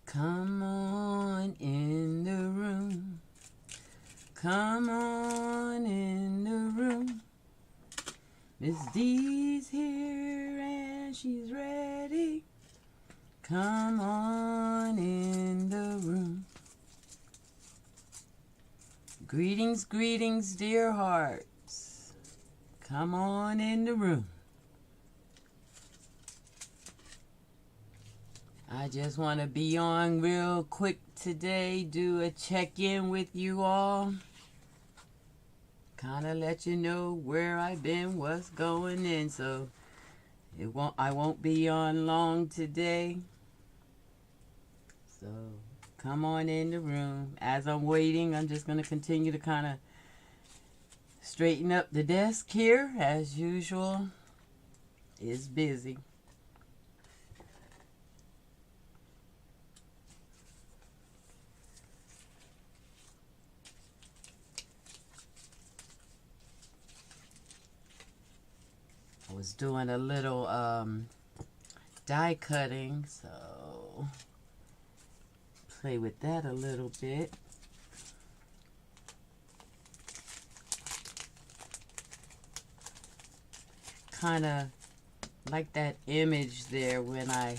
Come on in the room. Come on in the room. Miss D's here and she's ready. Come on in the room. Greetings, greetings, dear hearts. Come on in the room. I just want to be on real quick today, do a check-in with you all. Kind of let you know where I've been, what's going in. So I won't be on long today. So come on in the room. As I'm waiting, I'm just going to continue to kind of straighten up the desk here. As usual, it's busy. I was doing a little die cutting, so play with that a little bit. Kind of like that image there when I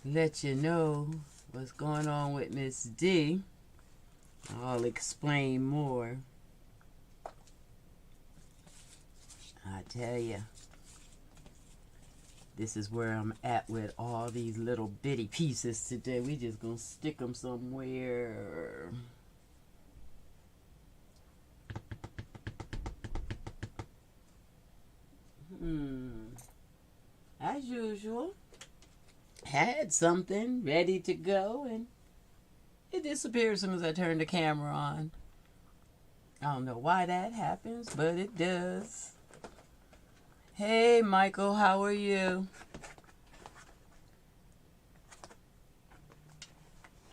let you know what's going on with Miss D. I'll explain more. I tell you, this is where I'm at with all these little bitty pieces today. We just gonna stick them somewhere. As usual, had something ready to go and it disappeared as soon as I turned the camera on. I don't know why that happens, but it does. Hey, Michael, how are you?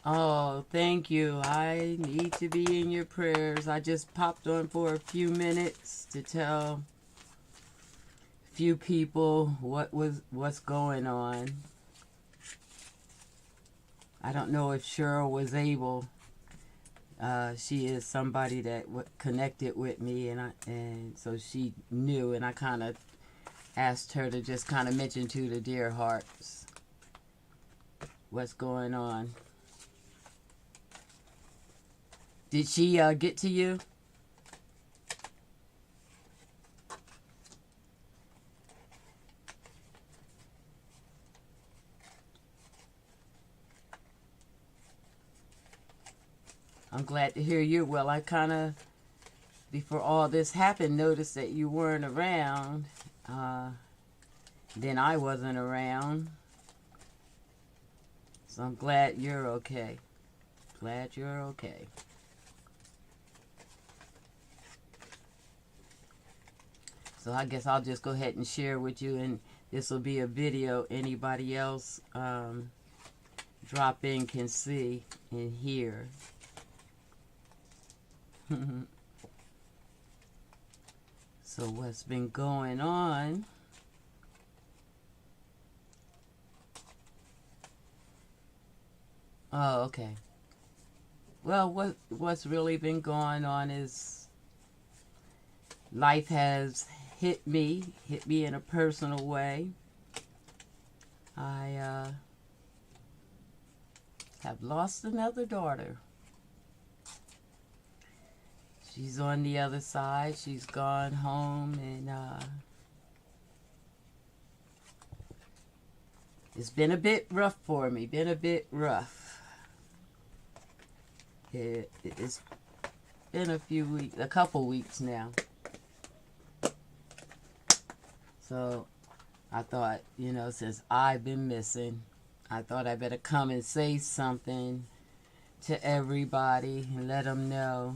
Oh, thank you. I need to be in your prayers. I just popped on for a few minutes to tell a few people what's going on. I don't know if Cheryl was able. She is somebody that connected with me, and so she knew, and I kind of asked her to just kind of mention to the dear hearts what's going on. Did she get to you? I'm glad to hear you. Well, I kind of, before all this happened, noticed that you weren't around. Then I wasn't around. So I'm glad you're okay. Glad you're okay. So I guess I'll just go ahead and share with you, and this will be a video anybody else drop in can see and hear. So what's been going on? Oh, okay. Well, what's really been going on is life has hit me in a personal way. I have lost another daughter. She's on the other side. She's gone home, and it's been a bit rough for me. Been a bit rough. It's been a couple weeks now. So I thought, since I've been missing, I thought I better come and say something to everybody and let them know.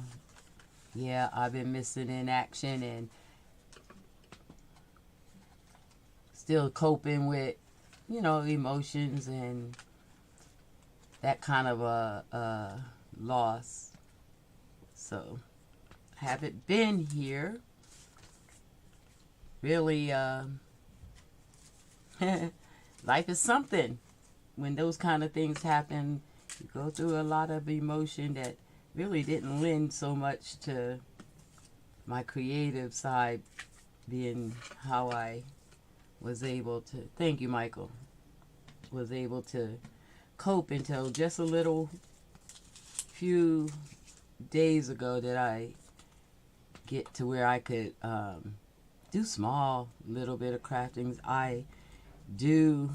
Yeah, I've been missing in action and still coping with, emotions and that kind of a loss. So, I haven't been here. Really, life is something. when those kind of things happen, you go through a lot of emotion that really didn't lend so much to my creative side, being how I was able to, thank you, Michael, was able to cope until just a little few days ago that I get to where I could do small little bit of craftings. I do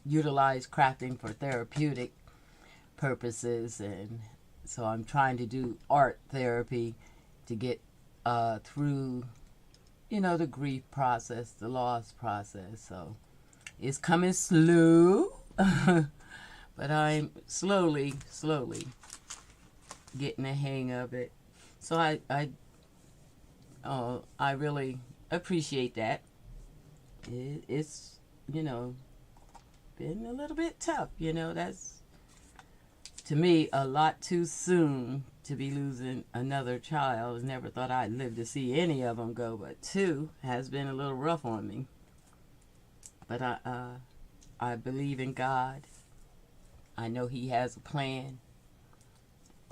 utilize crafting for therapeutic purposes, and so I'm trying to do art therapy to get through, the grief process, the loss process. So it's coming slow, but I'm slowly getting the hang of it. So I really appreciate that. It's been a little bit tough. That's, to me, a lot too soon to be losing another child. Never thought I'd live to see any of them go, but 2 has been a little rough on me. But I believe in God. I know He has a plan.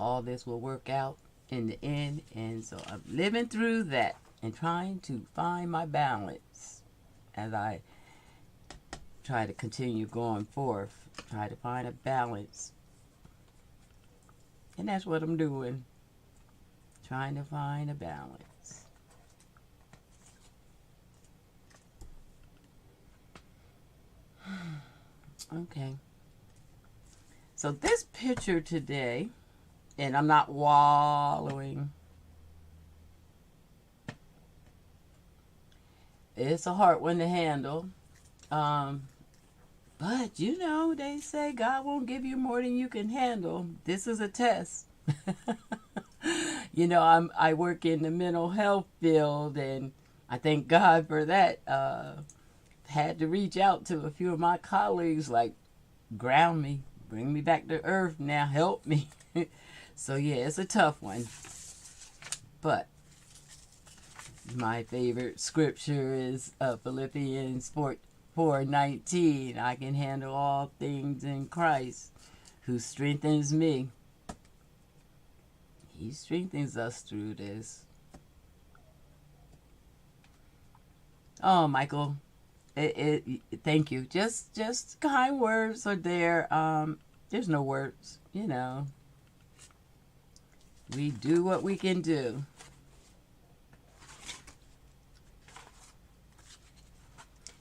All this will work out in the end, and so I'm living through that and trying to find my balance as I try to continue going forth. Try to find a balance, and that's what I'm doing. Trying to find a balance. Okay. So this picture today, and I'm not wallowing. It's a hard one to handle. But, they say God won't give you more than you can handle. This is a test. I work in the mental health field, and I thank God for that. Had to reach out to a few of my colleagues, like, ground me, bring me back to earth now, help me. So, yeah, it's a tough one. But my favorite scripture is Philippians 4:19. I can handle all things in Christ who strengthens me. He strengthens us through this. Oh, Michael, thank you. Just kind words are there. There's no words, We do what we can do.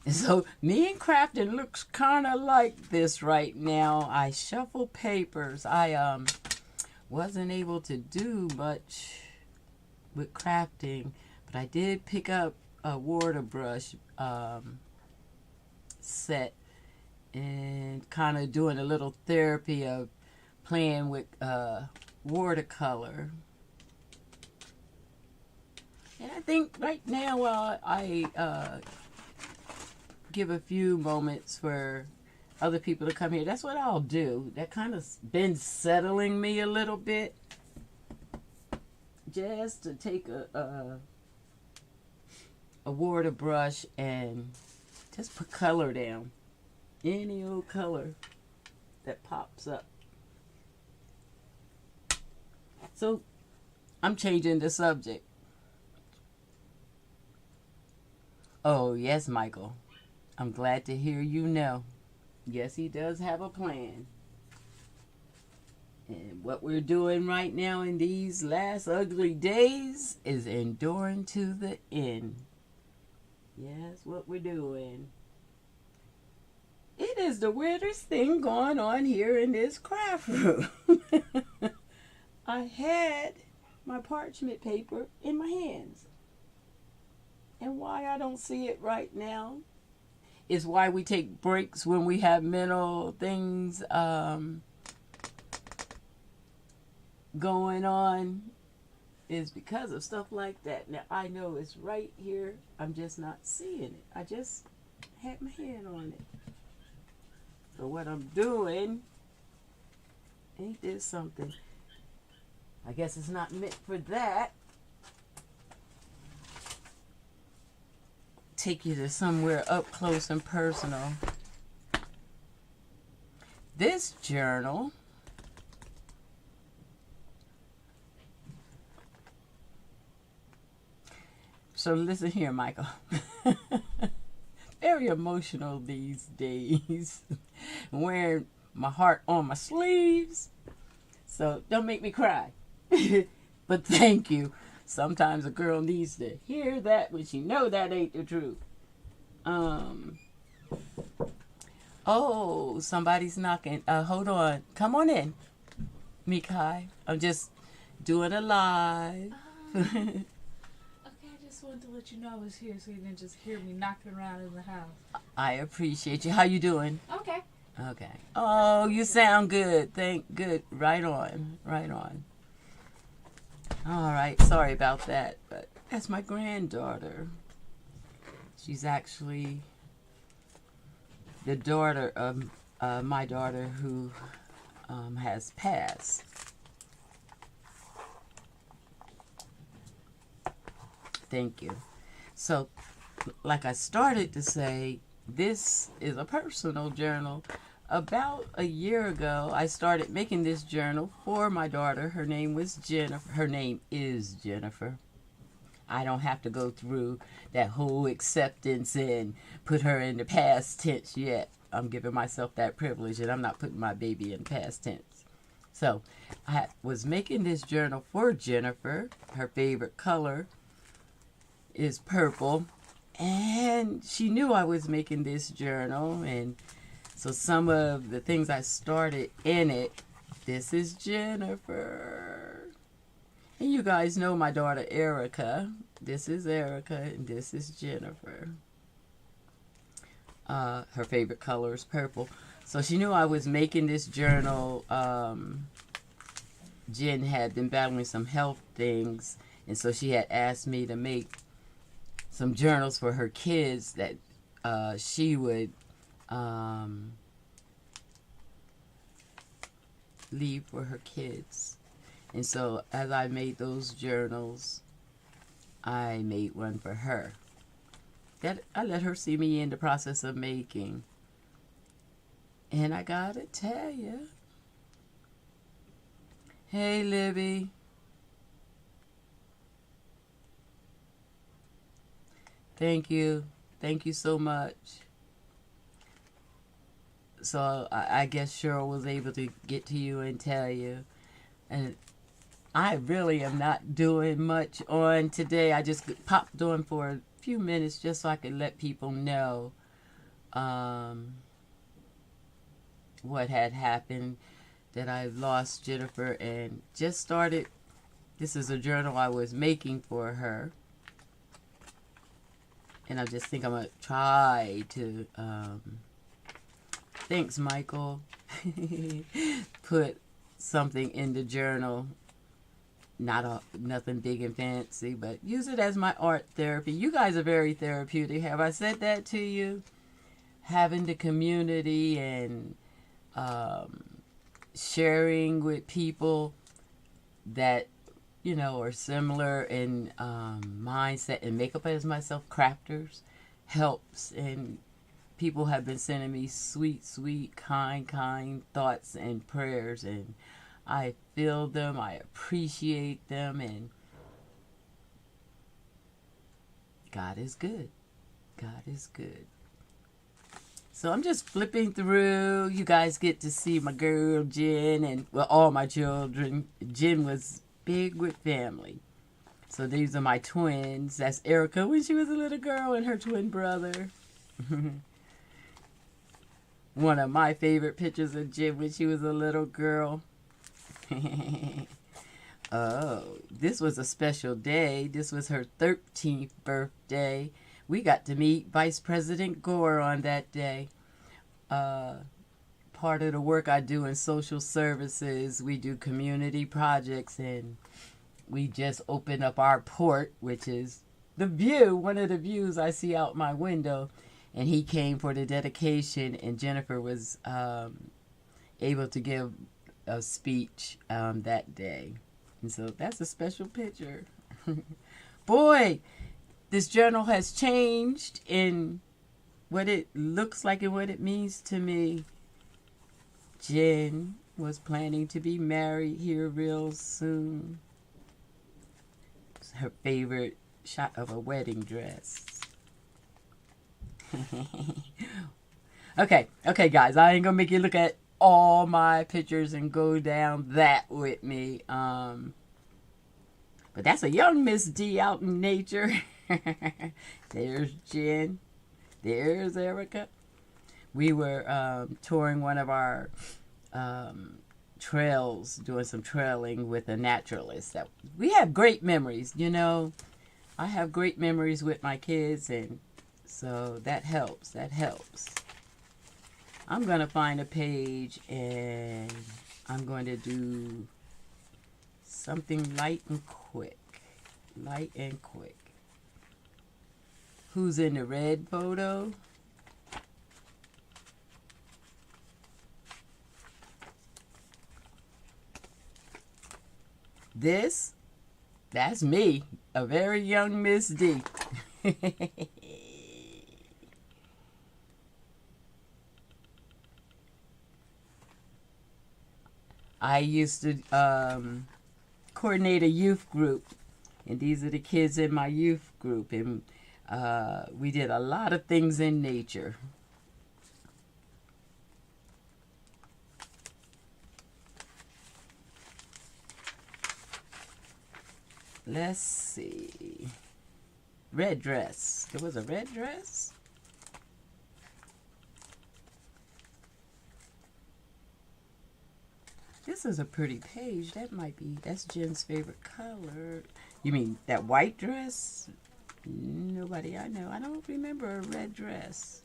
And so me and crafting looks kind of like this right now. I shuffle papers. I wasn't able to do much with crafting, but I did pick up a water brush set and kind of doing a little therapy of playing with watercolor. And I think right now I give a few moments for other people to come here. That's what I'll do. That kind of been settling me a little bit. Just to take a water brush and just put color down. Any old color that pops up. So I'm changing the subject. Oh, yes, Michael. I'm glad to hear you know. Yes, He does have a plan. And what we're doing right now in these last ugly days is enduring to the end. Yes, what we're doing. It is the weirdest thing going on here in this craft room. I had my parchment paper in my hands. And why I don't see it right now is why we take breaks when we have mental things going on, is because of stuff like that. Now, I know it's right here. I'm just not seeing it. I just had my hand on it. So what I'm doing, ain't this something? I guess it's not meant for that. Take you to somewhere up close and personal. this journal so listen here, Michael. Very emotional these days. Wearing my heart on my sleeves. So don't make me cry. But thank you. Sometimes a girl needs to hear that when she know that ain't the truth. Oh, somebody's knocking. Hold on. Come on in, Mikai. I'm just doing a live. Okay, I just wanted to let you know I was here so you didn't just hear me knocking around in the house. I appreciate you. How you doing? Okay. Okay. Oh, you sound good. Good. Right on. Right on. All right. Sorry about that, but that's my granddaughter. She's actually the daughter of my daughter who has passed. Thank you. So, like I started to say, this is a personal journal. About a year ago, I started making this journal for my daughter. Her name was Jennifer. Her name is Jennifer. I don't have to go through that whole acceptance and put her in the past tense yet. I'm giving myself that privilege, and I'm not putting my baby in past tense. So I was making this journal for Jennifer. Her favorite color is purple, and she knew I was making this journal, and so some of the things I started in it. This is Jennifer. And you guys know my daughter Erica. This is Erica, and this is Jennifer. Her favorite color is purple. So she knew I was making this journal. Jen had been battling some health things, and so she had asked me to make some journals for her kids that she would leave for her kids. And so as I made those journals, I made one for her that I let her see me in the process of making. And I gotta tell you, hey Libby, thank you so much. So I guess Cheryl was able to get to you and tell you. And I really am not doing much on today. I just popped on for a few minutes just so I could let people know what had happened, that I lost Jennifer and just started. This is a journal I was making for her. And I just think I'm going to try to, thanks Michael, put something in the journal. Nothing big and fancy, but use it as my art therapy. You guys are very therapeutic. Have I said that to you? Having the community and sharing with people that, you know, are similar in mindset and makeup as myself, crafters, helps. And people have been sending me sweet, kind thoughts and prayers, and I feel them, I appreciate them, and God is good. God is good. So I'm just flipping through. You guys get to see my girl Jen and, well, all my children. Jen was big with family. So these are my twins. That's Erica when she was a little girl and her twin brother. One of my favorite pictures of Jen when she was a little girl. Oh, this was a special day. This was her 13th birthday. We got to meet Vice President Gore on that day. Part of the work I do in social services, we do community projects, and we just opened up our port, which is the view, one of the views I see out my window. And he came for the dedication, and Jennifer was able to give a speech that day. And so that's a special picture. Boy, this journal has changed in what it looks like and what it means to me. Jen was planning to be married here real soon. It's her favorite shot of a wedding dress. Okay, guys, I ain't gonna make you look at all my pictures and go down that with me. But that's a young Miss D out in nature. There's Jen. There's Erica. We were touring one of our trails, doing some trailing with a naturalist. That we have great memories, you know. I have great memories with my kids, and so that helps. That helps. I'm going to find a page, and I'm going to do something light and quick. Light and quick. Who's in the red photo? That's me, a very young Miss D. I used to coordinate a youth group, and these are the kids in my youth group, and we did a lot of things in nature. Let's see. Red dress. There was a red dress? This is a pretty page. That's Jen's favorite color. You mean that white dress? Nobody I know. I don't remember a red dress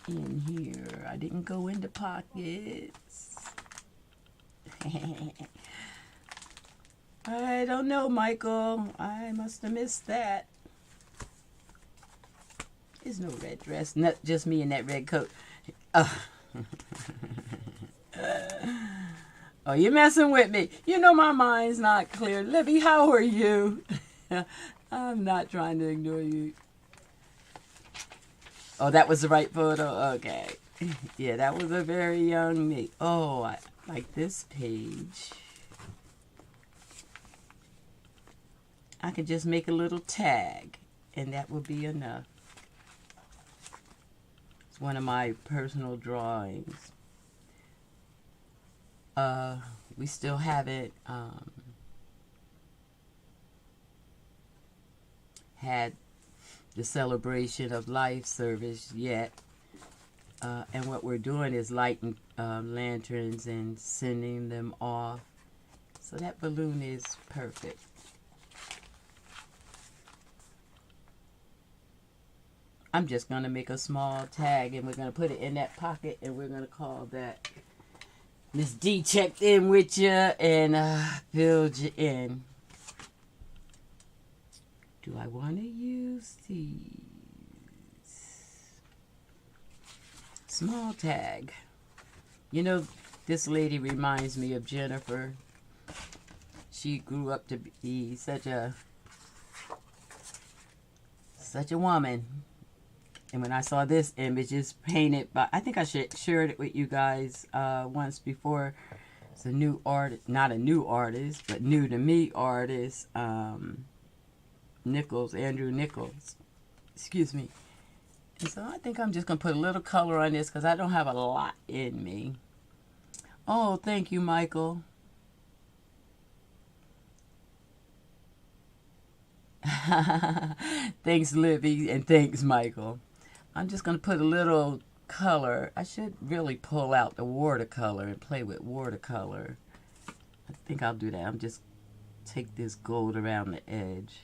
in here. I didn't go into pockets. I don't know, Michael. I must have missed that. There's no red dress. Not just me in that red coat. Oh, you're messing with me. You know my mind's not clear. Libby, how are you? I'm not trying to ignore you. Oh, that was the right photo? Okay. Yeah, that was a very young me. Oh, I like this page. I could just make a little tag, and that would be enough. It's one of my personal drawings. We still haven't had the celebration of life service yet. And what we're doing is lighting lanterns and sending them off. So that balloon is perfect. I'm just going to make a small tag, and we're going to put it in that pocket, and we're going to call that Miss D checked in with you and filled you in. Do I want to use these? Small tag. You know, this lady reminds me of Jennifer. She grew up to be such a woman. And when I saw this image, it's painted by, I think I shared it with you guys once before. It's a new artist, not a new artist, but new to me artist, Andrew Nichols. Excuse me. And so I think I'm just going to put a little color on this because I don't have a lot in me. Oh, thank you, Michael. Thanks, Libby, and thanks, Michael. I'm just going to put a little color. I should really pull out the watercolor and play with watercolor. I think I'll do that. I'm just take this gold around the edge.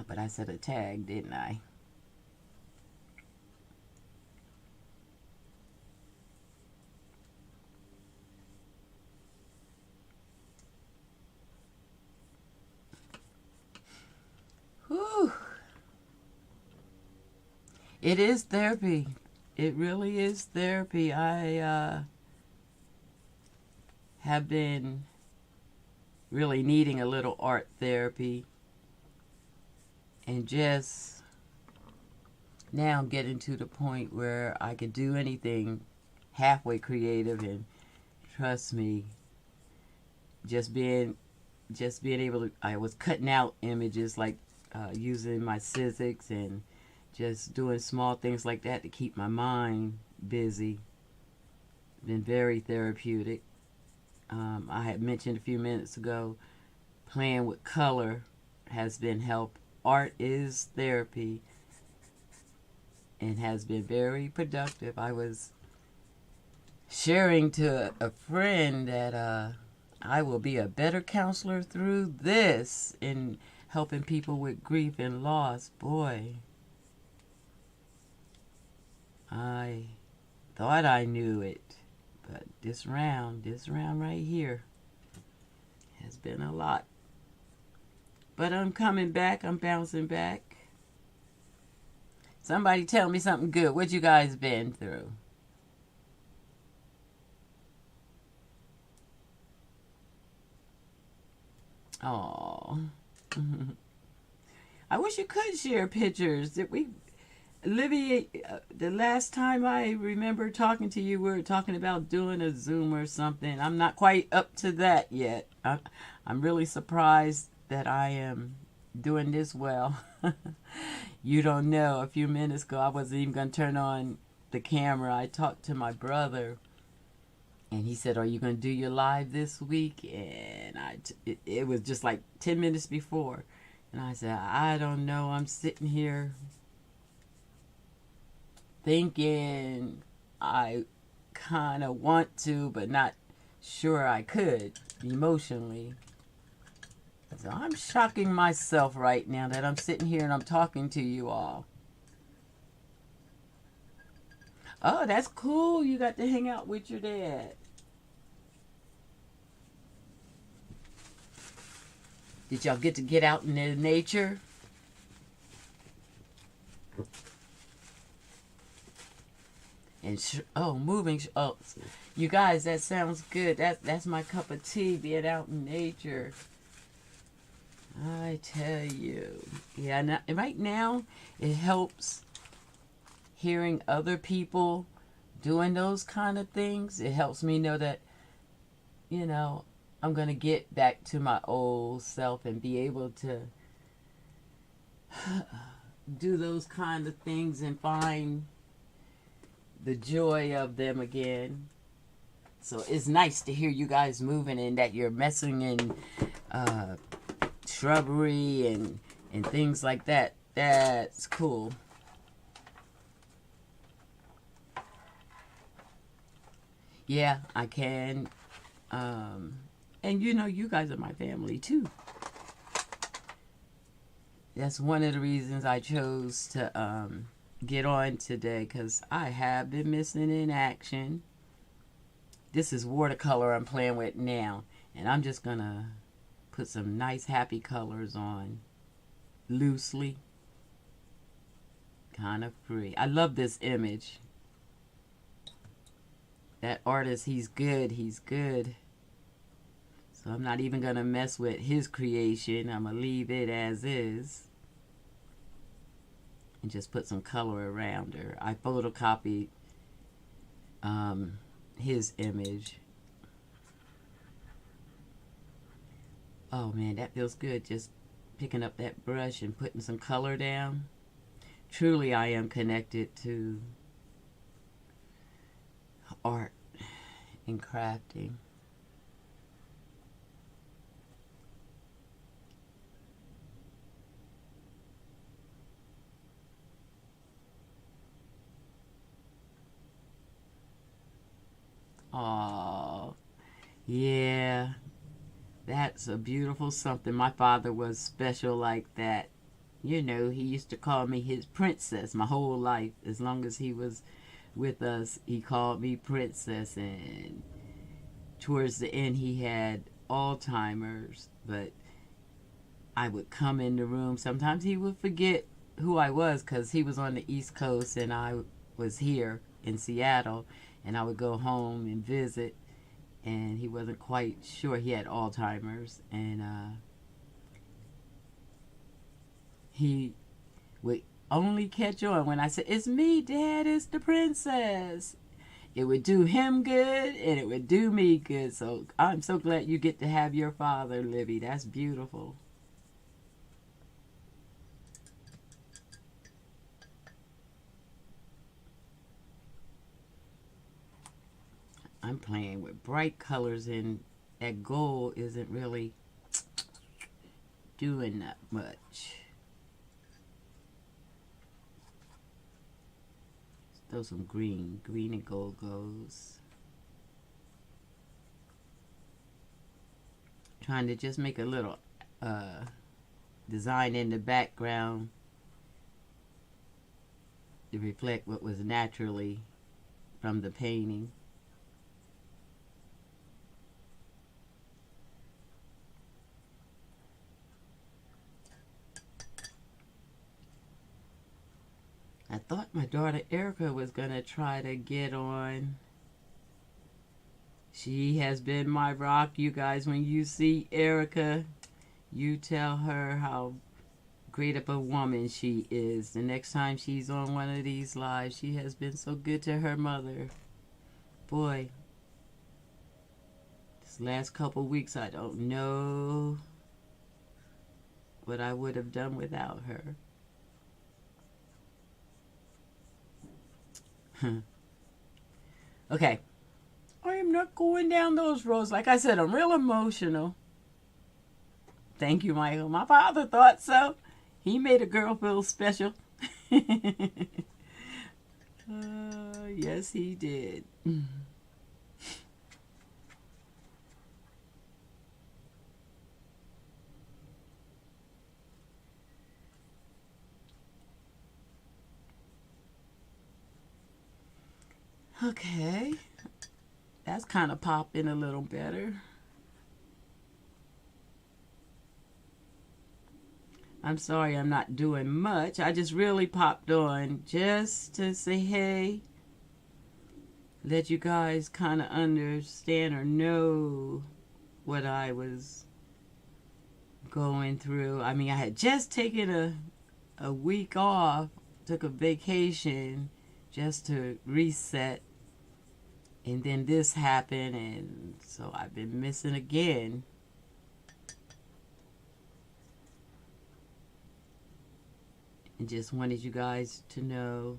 But I said a tag, didn't I? Whew. It is therapy. It really is therapy. I have been really needing a little art therapy and just now I'm getting to the point where I can do anything halfway creative, and trust me, just being able to, I was cutting out images like using my Sizzix and just doing small things like that to keep my mind busy. Been very therapeutic. I had mentioned a few minutes ago, playing with color has been help. Art is therapy and has been very productive. I was sharing to a friend that I will be a better counselor through this in helping people with grief and loss. Boy, I thought I knew it, but this round right here has been a lot. But I'm coming back. I'm bouncing back. Somebody tell me something good. What you guys been through? Oh, I wish you could share pictures. Did we, Livy? The last time I remember talking to you, we were talking about doing a Zoom or something. I'm not quite up to that yet. I'm really surprised that I am doing this well. You don't know. A few minutes ago, I wasn't even going to turn on the camera. I talked to my brother, and he said, "Are you going to do your live this week?" And it was just like 10 minutes before. And I said, "I don't know. I'm sitting here thinking I kind of want to, but not sure I could emotionally." So I'm shocking myself right now that I'm sitting here and I'm talking to you all. Oh, that's cool. You got to hang out with your dad. Did y'all get out in the nature? And moving. Oh, you guys, that sounds good. That's my cup of tea. Being out in nature. I tell you, yeah. Right now, it helps hearing other people doing those kind of things. It helps me know that, I'm gonna get back to my old self and be able to do those kind of things and find the joy of them again. So it's nice to hear you guys moving and that you're messing in shrubbery and things like that. That's cool. Yeah, I can. And you guys are my family too. That's one of the reasons I chose to get on today, because I have been missing in action. This is watercolor I'm playing with now, and I'm just gonna put some nice happy colors on loosely, kind of free. I love this image. That artist, he's good. So I'm not even gonna mess with his creation. I'm gonna leave it as is and just put some color around her. I photocopied his image. Oh man, that feels good, just picking up that brush and putting some color down. Truly, I am connected to art and crafting. Oh, yeah. That's a beautiful something. My father was special like that. He used to call me his princess my whole life. As long as he was with us, he called me princess. And towards the end, he had Alzheimer's. But I would come in the room. Sometimes he would forget who I was because he was on the East Coast and I was here in Seattle. And I would go home and visit. And he wasn't quite sure he had Alzheimer's, and he would only catch on when I said, "It's me, Dad, it's the princess." It would do him good and it would do me good. So I'm so glad you get to have your father, Libby. That's beautiful. I'm playing with bright colors, and that gold isn't really doing that much. Let's throw some green. Green and gold goes. Trying to just make a little design in the background to reflect what was naturally from the painting. I thought my daughter Erica was going to try to get on. She has been my rock. You guys, when you see Erica, you tell her how great of a woman she is. The next time she's on one of these lives, she has been so good to her mother. Boy, this last couple weeks, I don't know what I would have done without her. Okay. I am not going down those roads. Like I said, I'm real emotional. Thank you, Michael. My father thought so. He made a girl feel special. Yes, he did. Okay. That's kind of popping a little better. I'm sorry I'm not doing much. I just really popped on just to say hey. Let you guys kind of understand or know what I was going through. I mean, I had just taken a week off, took a vacation just to reset. And then this happened, and so I've been missing again. And just wanted you guys to know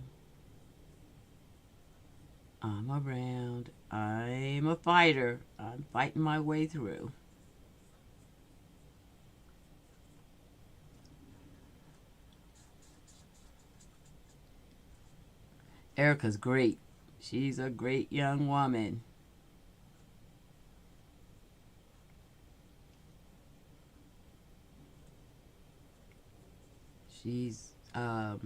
I'm around. I'm a fighter. I'm fighting my way through. Erica's great. She's a great young woman. She's a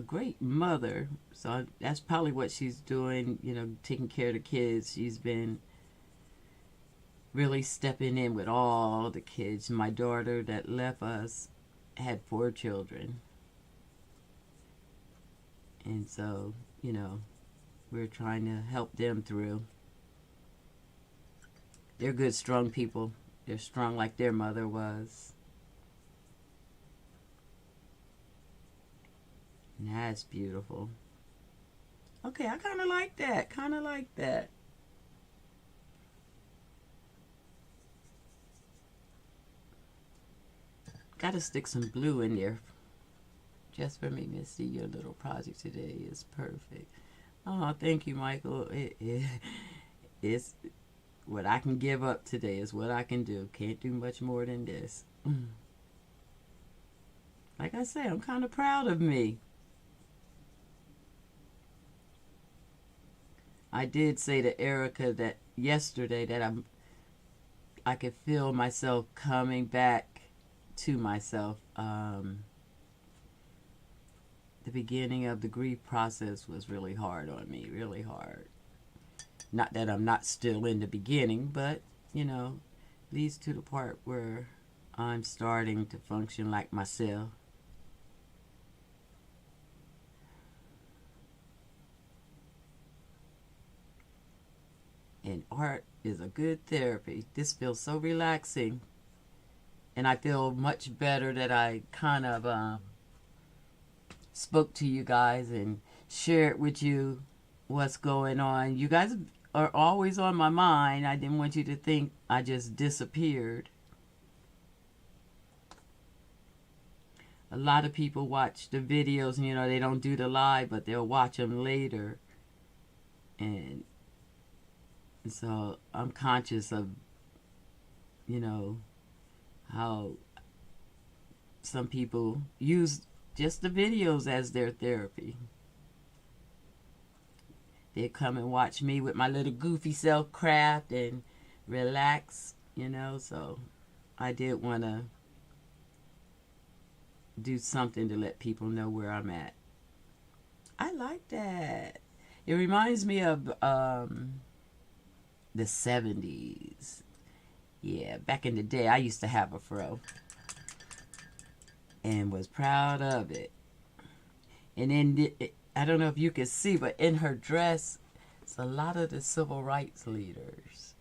great mother. So that's probably what she's doing, taking care of the kids. She's been really stepping in with all the kids. My daughter that left us had 4 children. And so, we're trying to help them through. They're good, strong people. They're strong like their mother was. And that's beautiful. Okay, I kind of like that. Kind of like that. Got to stick some blue in there just for me, Missy. Your little project today is perfect. Oh, thank you, Michael. It's what I can give up today is what I can do. Can't do much more than this. Like I say, I'm kind of proud of me. I did say to Erica that yesterday that I could feel myself coming back to myself. The beginning of the grief process was really hard on me, really hard. Not that I'm not still in the beginning, but, leads to the part where I'm starting to function like myself. And art is a good therapy. This feels so relaxing. And I feel much better that I kind of spoke to you guys and shared with you what's going on. You guys are always on my mind. I didn't want you to think I just disappeared. A lot of people watch the videos, and they don't do the live, but they'll watch them later. And so I'm conscious of, how some people use just the videos as their therapy. They come and watch me with my little goofy self craft and relax, so I did want to do something to let people know where I'm at. I like that. It reminds me of the 70s. Yeah, back in the day, I used to have a fro and was proud of it. And then, I don't know if you can see, but in her dress, it's a lot of the civil rights leaders.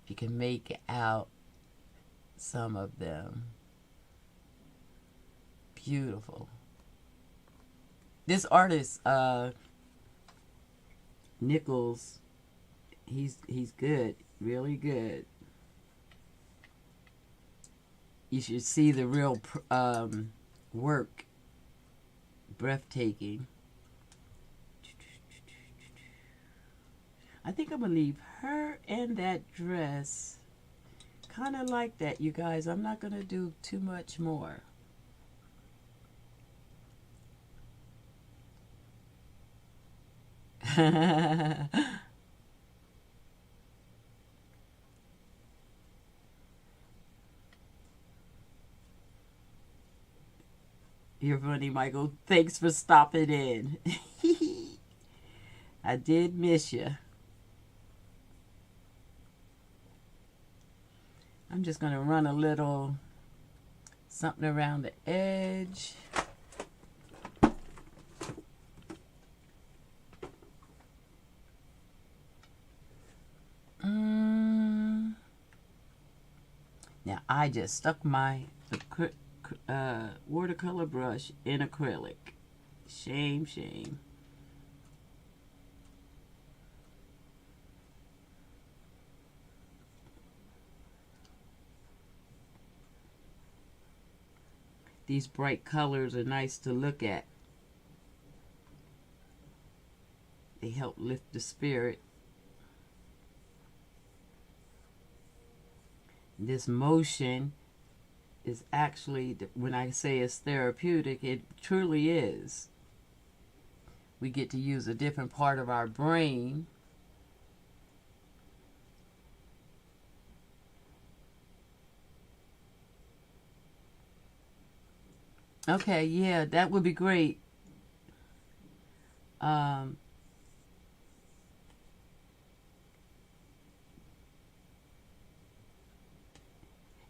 You can make out some of them. Beautiful. This artist, Nichols, he's good, really good. You should see the real work. Breathtaking. I think I'm gonna leave her and that dress kind of like that, you guys. I'm not gonna do too much more. You're funny, Michael. Thanks for stopping in. I did miss you. I'm just going to run a little something around the edge. Now, I just stuck my watercolor brush in acrylic. Shame, shame. These bright colors are nice to look at. They help lift the spirit. This motion is actually, when I say it's therapeutic, it truly is. We get to use a different part of our brain. Okay, yeah, that would be great.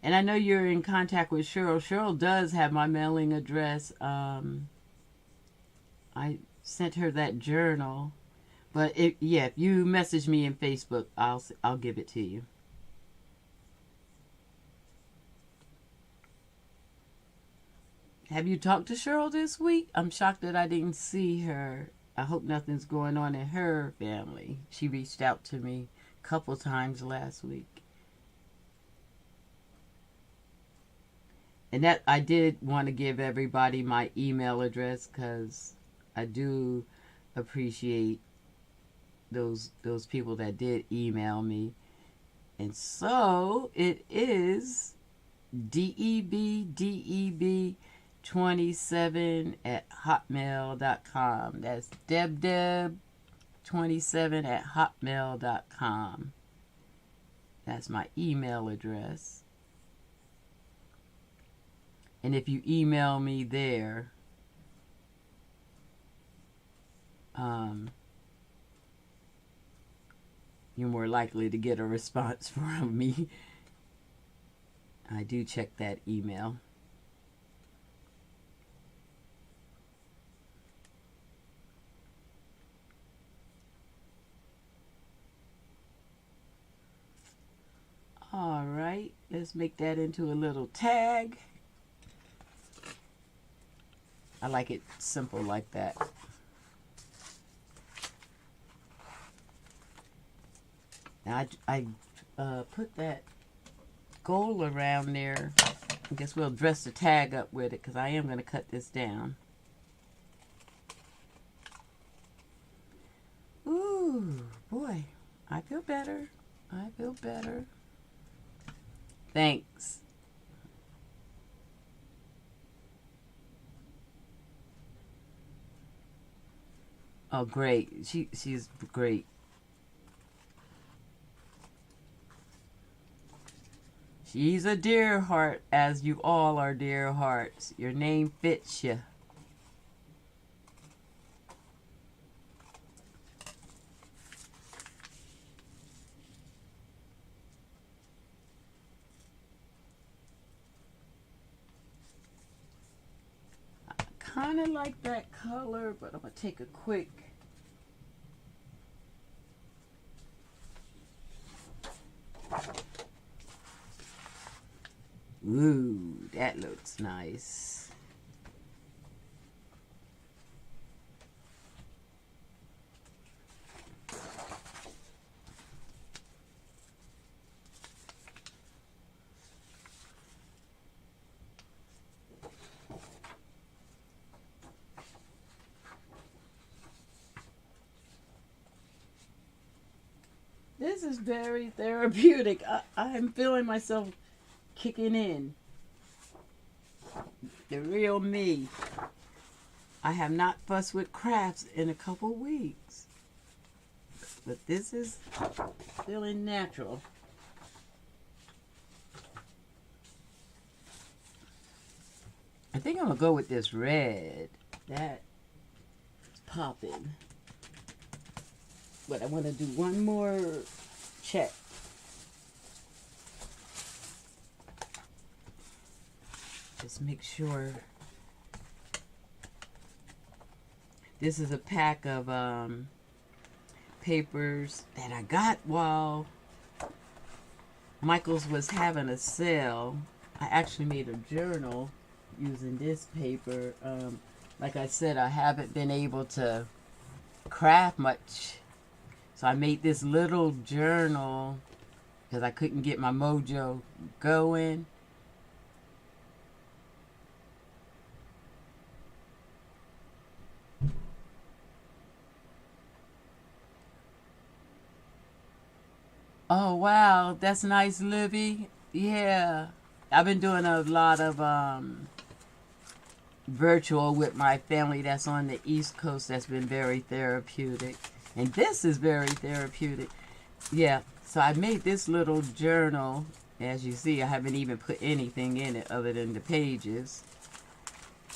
And I know you're in contact with Cheryl. Cheryl does have my mailing address. I sent her that journal. But if you message me in Facebook, I'll give it to you. Have you talked to Cheryl this week? I'm shocked that I didn't see her. I hope nothing's going on in her family. She reached out to me a couple times last week. And that I did want to give everybody my email address because I do appreciate those people that did email me. And so it is debdeb27@hotmail.com. That's debdeb27@hotmail.com. That's my email address. And if you email me there, you're more likely to get a response from me. I do check that email. All right, let's just make that into a little tag. I like it simple like that. Now I put that gold around there. I guess we'll dress the tag up with it because I am going to cut this down. Ooh, boy, I feel better. I feel better. Thanks. Oh, great. She's great. She's a dear heart, as you all are dear hearts. Your name fits you. I kind of like that color, but I'm going to take a quick... Ooh, that looks nice. This is very therapeutic. I'm feeling myself kicking in. The real me. I have not fussed with crafts in a couple weeks. But this is feeling natural. I think I'm going to go with this red. That's popping. But I want to do one more check. Just make sure. This is a pack of papers that I got while Michael's was having a sale. I actually made a journal using this paper. Like I said, I haven't been able to craft much. So I made this little journal because I couldn't get my mojo going. Oh, wow. That's nice, Libby. Yeah. I've been doing a lot of virtual with my family that's on the East Coast. That's been very therapeutic. And this is very therapeutic. Yeah. So I made this little journal. As you see, I haven't even put anything in it other than the pages.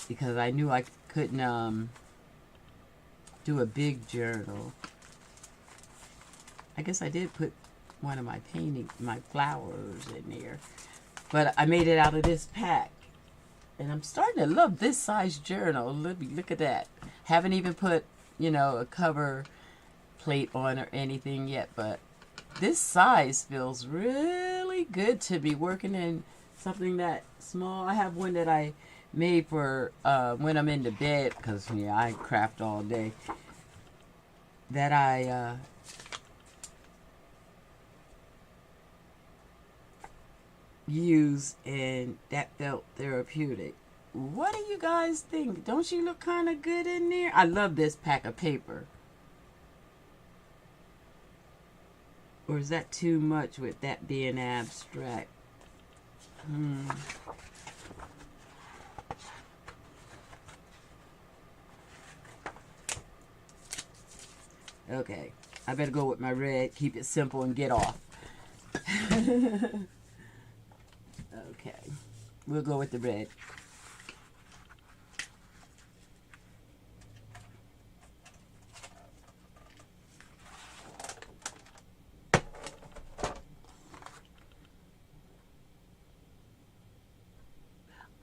Because I knew I couldn't do a big journal. I guess I did put one of my painting, my flowers in there. But I made it out of this pack. And I'm starting to love this size journal. Look at that. Haven't even put, you know, a cover plate on or anything yet. But this size feels really good to be working in something that small. I have one that I made for when I'm in the bed. Because, yeah, I craft all day. That I... use, and that felt therapeutic. What do you guys think? Don't she look kind of good in there? I love this pack of paper. Or is that too much with that being abstract? Okay, I better go with my red, keep it simple, and get off. Okay, we'll go with the red.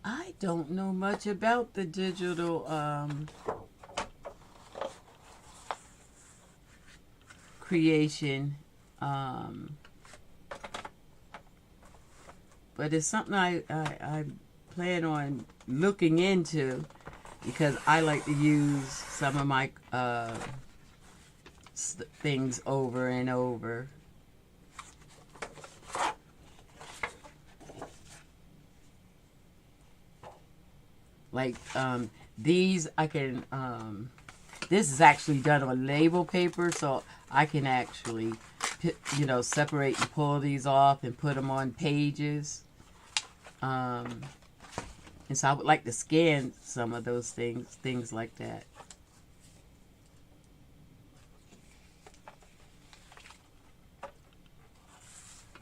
I don't know much about the digital creation. but it's something I plan on looking into, because I like to use some of my things over and over. Like these, I can. This is actually done on label paper, so I can actually, separate and pull these off and put them on pages. And so I would like to scan some of those things like that.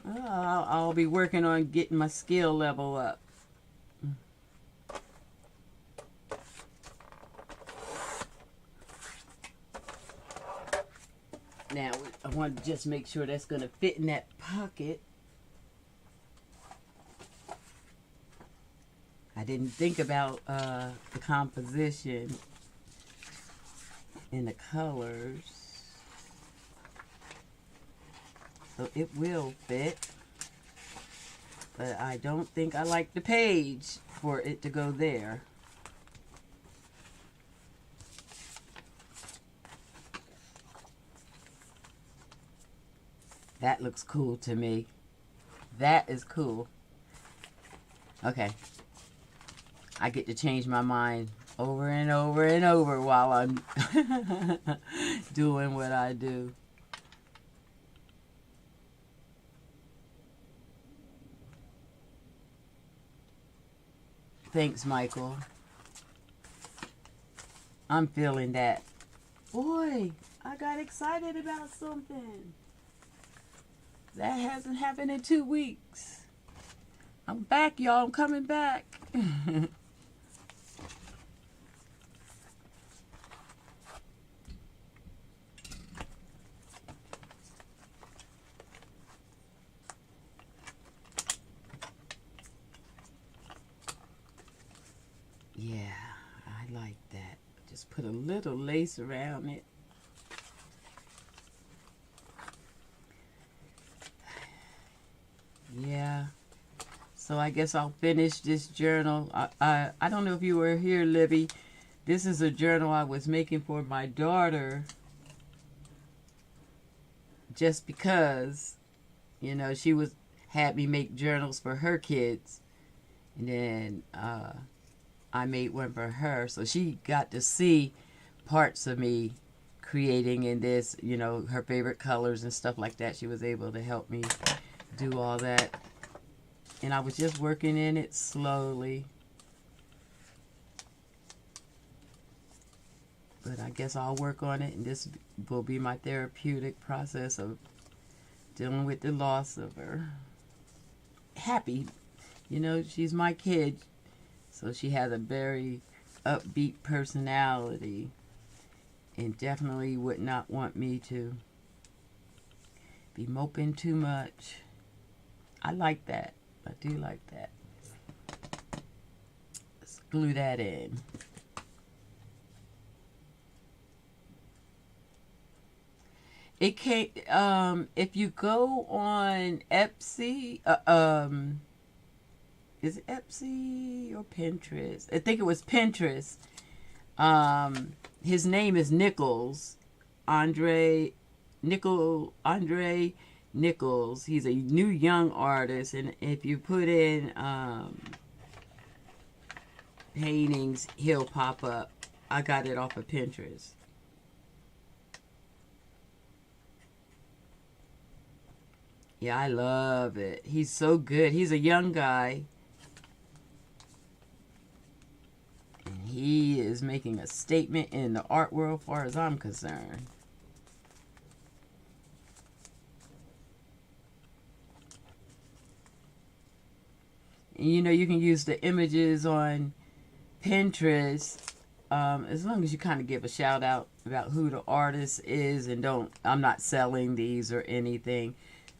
I'll be working on getting my skill level up. Now, I want to just make sure that's going to fit in that pocket. I didn't think about the composition and the colors. So it will fit. But I don't think I like the page for it to go there. That looks cool to me. That is cool. Okay. I get to change my mind over and over and over while I'm doing what I do. Thanks, Michael. I'm feeling that. Boy, I got excited about something. That hasn't happened in 2 weeks. I'm back, y'all. I'm coming back. Yeah, I like that. Just put a little lace around it. Yeah. So I guess I'll finish this journal. I don't know if you were here, Libby. This is a journal I was making for my daughter. Just because, she had me make journals for her kids. And then I made one for her. So she got to see parts of me creating in this, her favorite colors and stuff like that. She was able to help me do all that. And I was just working in it slowly. But I guess I'll work on it, and this will be my therapeutic process of dealing with the loss of her. Happy. She's my kid, so she has a very upbeat personality and definitely would not want me to be moping too much. I like that. I do like that. Let's glue that in. It can't, if you go on Etsy, is it Etsy or Pinterest? I think it was Pinterest. His name is Nichols. Andre Nichols. He's a new young artist, and if you put in paintings, he'll pop up. I got it off of Pinterest. Yeah, I love it. He's so good. He's a young guy. And he is making a statement in the art world as far as I'm concerned. And you can use the images on Pinterest as long as you kind of give a shout out about who the artist is, and I'm not selling these or anything.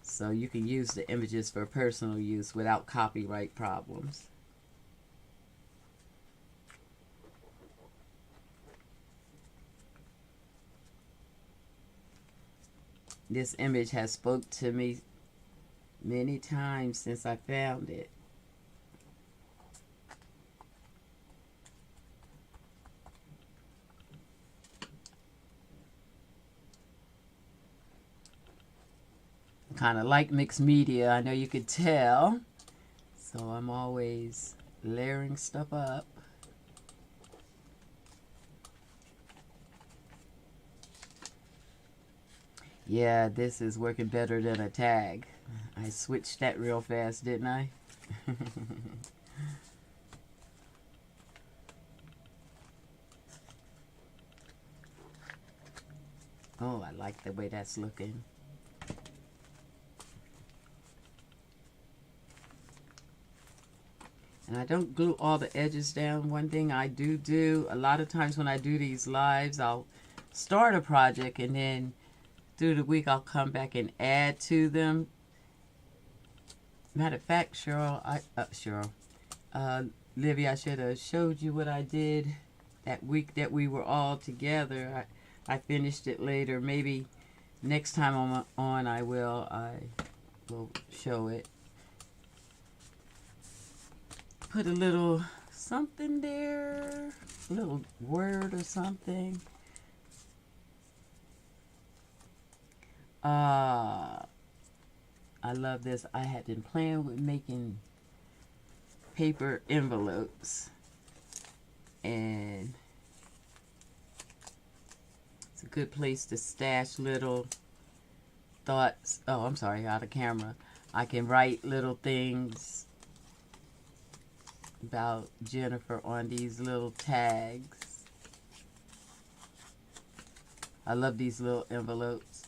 So you can use the images for personal use without copyright problems. This image has spoke to me many times since I found it. Kind of like mixed media. I know you could tell. So I'm always layering stuff up. Yeah, this is working better than a tag. I switched that real fast, didn't I? Oh, I like the way that's looking. And I don't glue all the edges down. One thing I do, a lot of times when I do these lives, I'll start a project and then through the week I'll come back and add to them. Matter of fact, Livy, I should have showed you what I did that week that we were all together. I finished it later. Maybe next time I'm on I will show it. Put a little something there, a little word or something. I love this. I had been playing with making paper envelopes, and it's a good place to stash little thoughts. Oh, I'm sorry, out of camera. I can write little things about Jennifer on these little tags. I love these little envelopes.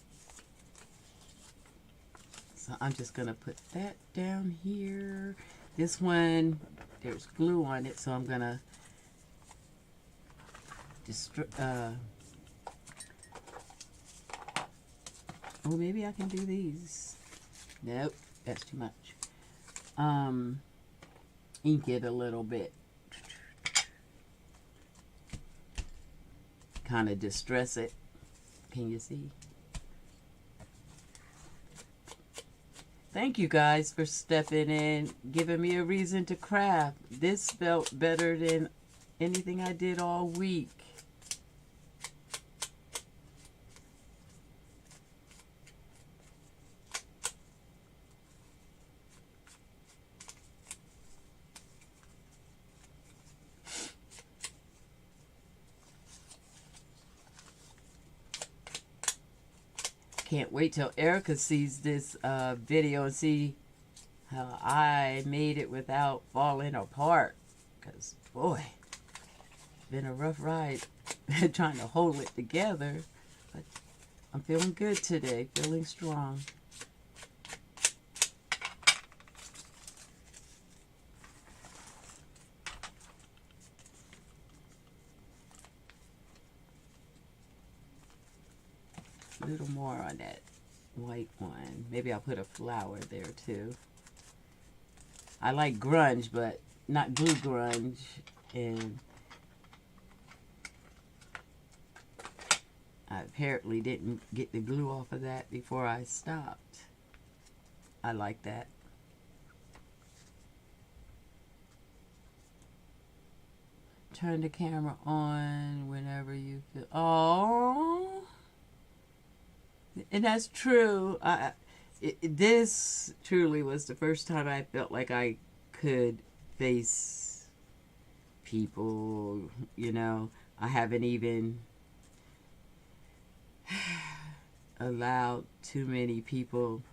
So I'm just going to put that down here. This one, there's glue on it, so I'm going to just, oh, maybe I can do these. Nope, that's too much. Ink it a little bit. Kind of distress it. Can you see? Thank you guys for stepping in, giving me a reason to craft. This felt better than anything I did all week. Can't wait till Erica sees this video and see how I made it without falling apart. Because, boy, it's been a rough ride trying to hold it together. But I'm feeling good today, feeling strong. A little more on that white one. Maybe I'll put a flower there too. I like grunge, but not glue grunge. And I apparently didn't get the glue off of that before I stopped. I like that. Turn the camera on whenever you feel. Oh. And that's true. This truly was the first time I felt like I could face people, you know. I haven't even allowed too many people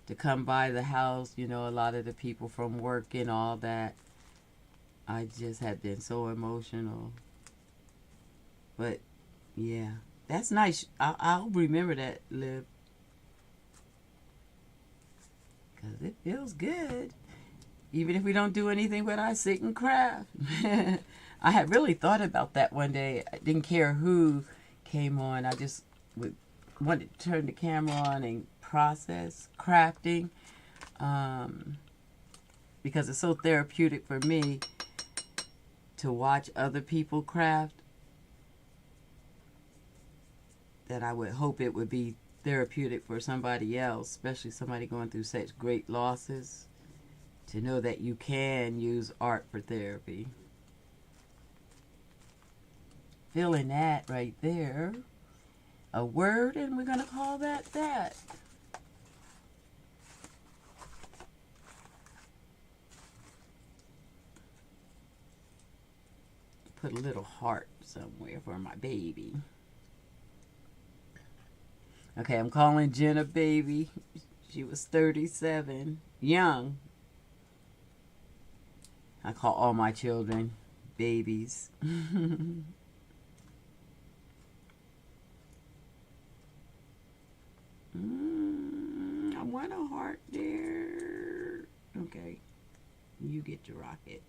to come by the house, you know, a lot of the people from work and all that. I just have been so emotional. But, yeah. That's nice. I'll remember that, Liv. Because it feels good. Even if we don't do anything but I sit and craft. I had really thought about that one day. I didn't care who came on. I just wanted to turn the camera on and process crafting. Because it's so therapeutic for me to watch other people craft, that I would hope it would be therapeutic for somebody else, especially somebody going through such great losses, to know that you can use art for therapy. Feeling that right there. A word, and we're going to call that that. put a little heart somewhere for my baby. Okay, I'm calling Jenna baby. She was 37. Young. I call all my children babies. I want a heart there. Okay. You get to rock it.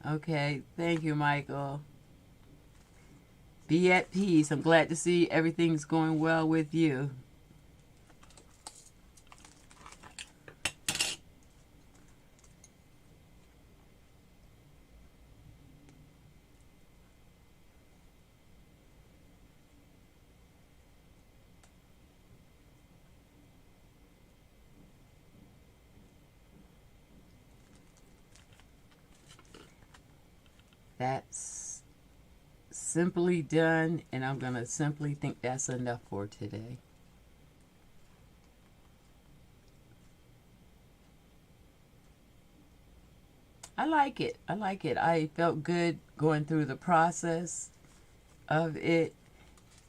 Okay. Thank you, Michael. Be at peace. I'm glad to see everything's going well with you. That's simply done, and I'm going to simply think that's enough for today. I like it. I like it. I felt good going through the process of it.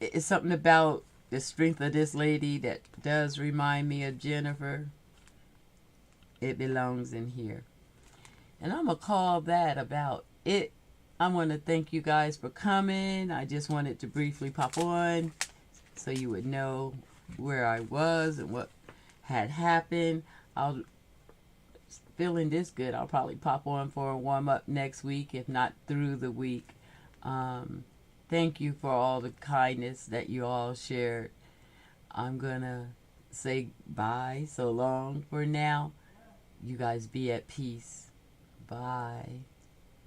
It's something about the strength of this lady that does remind me of Jennifer. It belongs in here. And I'm going to call that about it. I want to thank you guys for coming. I just wanted to briefly pop on so you would know where I was and what had happened. I'll feeling this good. I'll probably pop on for a warm up next week, if not through the week. Thank you for all the kindness that you all shared. I'm gonna say bye, so long for now. You guys be at peace. Bye.